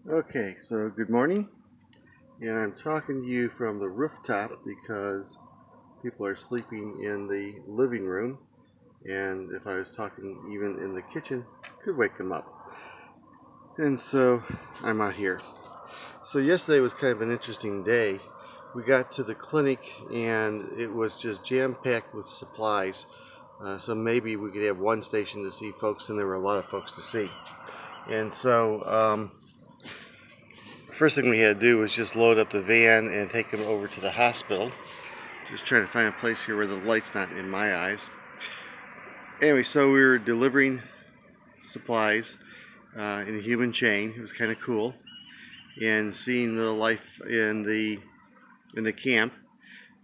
Okay, so good morning, and I'm talking to you from the rooftop because people are sleeping in the living room, and if I was talking even in the kitchen, could wake them up. And so I'm out here. So yesterday was kind of an interesting day. We got to the clinic, and it was just jam-packed with supplies. So maybe we could have one station to see folks, and there were a lot of folks to see. And so first thing we had to do was just load up the van and take him over to the hospital. Just trying to find a place here where the light's not in my eyes. Anyway, so we were delivering supplies in a human chain. It was kind of cool, and seeing the life in the camp.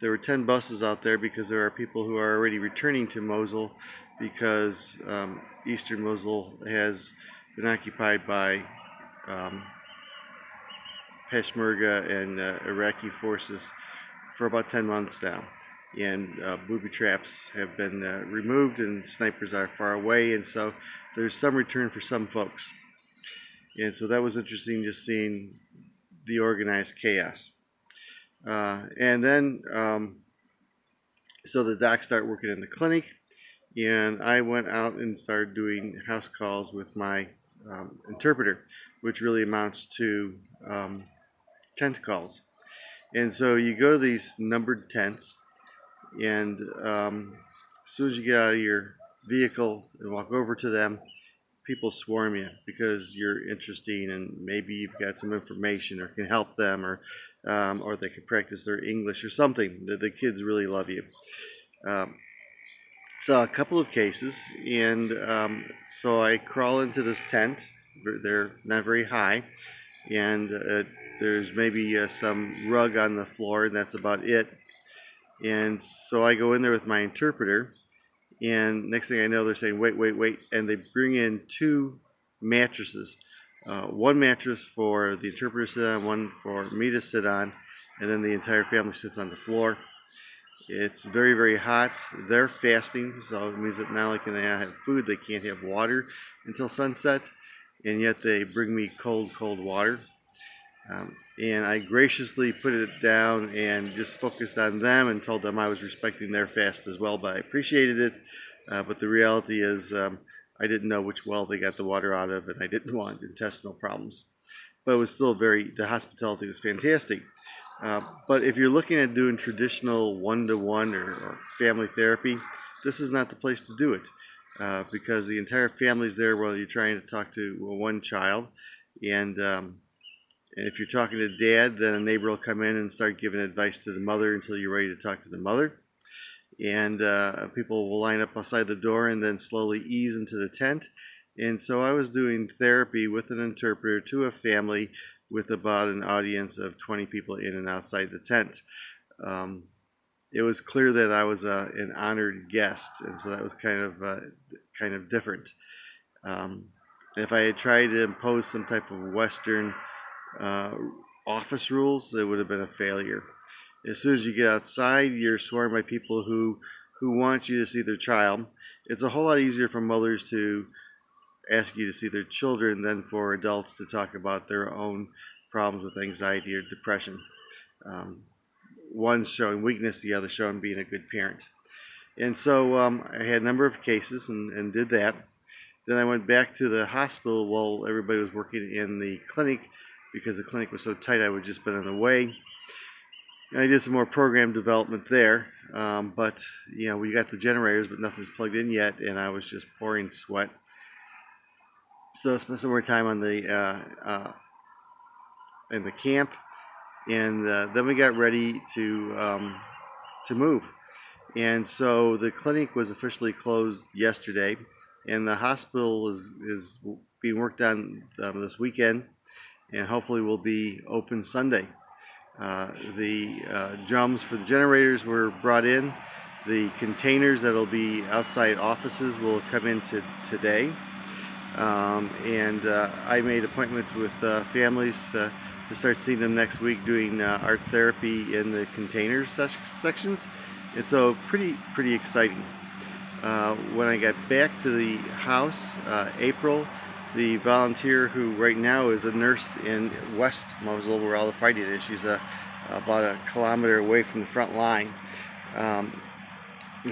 There were 10 buses out there because there are people who are already returning to Mosul because eastern Mosul has been occupied by Peshmerga and Iraqi forces for about 10 months now. And booby traps have been removed, and snipers are far away, and so there's some return for some folks. And so that was interesting, just seeing the organized chaos. And then, so the docs start working in the clinic, and I went out and started doing house calls with my interpreter, which really amounts to tent calls. And so you go to these numbered tents, and as soon as you get out of your vehicle and walk over to them, people swarm you because you're interesting, and maybe you've got some information or can help them, or they can practice their English or something. The kids really love you. So a couple of cases, and so I crawl into this tent. They're not very high, and there's maybe some rug on the floor, and that's about it. And so I go in there with my interpreter, and next thing I know, they're saying, wait, wait, wait, and they bring in two mattresses. One mattress for the interpreter to sit on, one for me to sit on, and then the entire family sits on the floor. It's very, very hot. They're fasting, so it means that not only can they not have food, they can't have water until sunset, and yet they bring me cold, cold water. And I graciously put it down and just focused on them and told them I was respecting their fast as well, but I appreciated it. But the reality is I didn't know which well they got the water out of, and I didn't want intestinal problems. But it was still the hospitality was fantastic. But if you're looking at doing traditional one-to-one or family therapy, this is not the place to do it because the entire family's there while you're trying to talk to one child. And if you're talking to dad, then a neighbor will come in and start giving advice to the mother until you're ready to talk to the mother. And people will line up outside the door and then slowly ease into the tent. And so I was doing therapy with an interpreter to a family with about an audience of 20 people in and outside the tent. It was clear that I was an honored guest, and so that was kind of different. If I had tried to impose some type of Western office rules, it would have been a failure. As soon as you get outside, you're swarmed by people who want you to see their child. It's a whole lot easier for mothers to ask you to see their children than for adults to talk about their own problems with anxiety or depression. One's showing weakness, the other showing being a good parent. And so I had a number of cases and did that. Then I went back to the hospital while everybody was working in the clinic because the clinic was so tight I would just been in the way. And I did some more program development there, but you know, we got the generators, but nothing's plugged in yet, and I was just pouring sweat. So I spent some more time on in the camp, and then we got ready to move. And so the clinic was officially closed yesterday, and the hospital is being worked on this weekend, and hopefully will be open Sunday. The drums for the generators were brought in. The containers that'll be outside offices will come in today. And I made appointments with families to start seeing them next week doing art therapy in the container sections. And so pretty exciting. When I got back to the house, April the volunteer who right now is a nurse in West Mosul, where all the fighting is. She's about a kilometer away from the front line.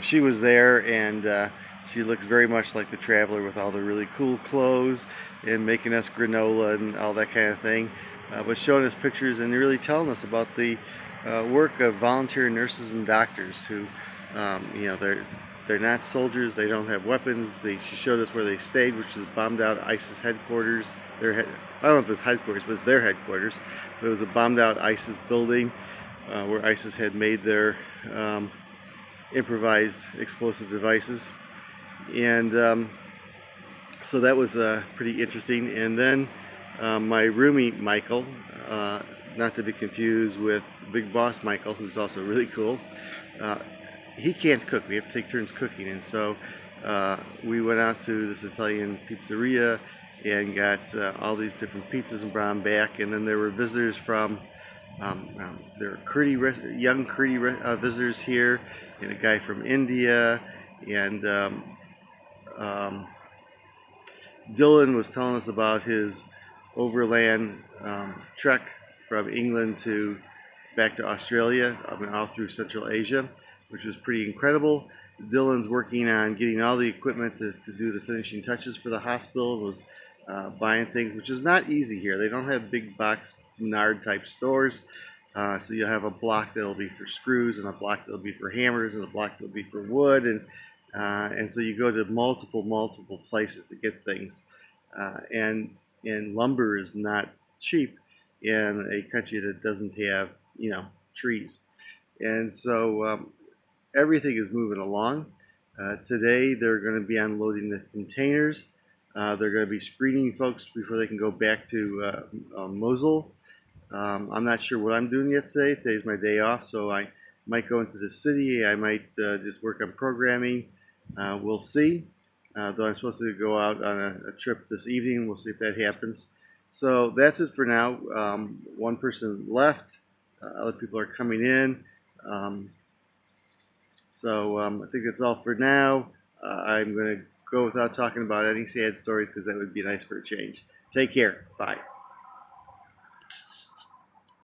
She was there, and she looks very much like the traveler, with all the really cool clothes and making us granola and all that kind of thing, but showing us pictures and really telling us about the work of volunteer nurses and doctors who, they're not soldiers, they don't have weapons. She showed us where they stayed, which is bombed out ISIS headquarters. I don't know if it was headquarters, but it was their headquarters. But it was a bombed out ISIS building where ISIS had made their improvised explosive devices. And so that was pretty interesting. And then my roomie Michael, not to be confused with Big Boss Michael, who's also really cool, he can't cook. We have to take turns cooking, and so we went out to this Italian pizzeria and got all these different pizzas and brought them back. And then there were visitors from there were young Kurdi visitors here, and a guy from India, and Dylan was telling us about his overland trek from England back to Australia, all through Central Asia, which was pretty incredible. Dylan's working on getting all the equipment to do the finishing touches for the hospital. Was buying things, which is not easy here. They don't have big box Menard type stores. So you'll have a block that'll be for screws, and a block that'll be for hammers, and a block that'll be for wood, and so you go to multiple places to get things, and lumber is not cheap in a country that doesn't have trees, and so everything is moving along. Today they're going to be unloading the containers. They're going to be screening folks before they can go back to Mosul. I'm not sure what I'm doing yet today. Today's my day off, so I might go into the city. I might just work on programming. We'll see. Though I'm supposed to go out on a trip this evening. We'll see if that happens. So that's it for now. One person left. Other people are coming in. I think that's all for now. I'm going to go without talking about any sad stories because that would be nice for a change. Take care. Bye.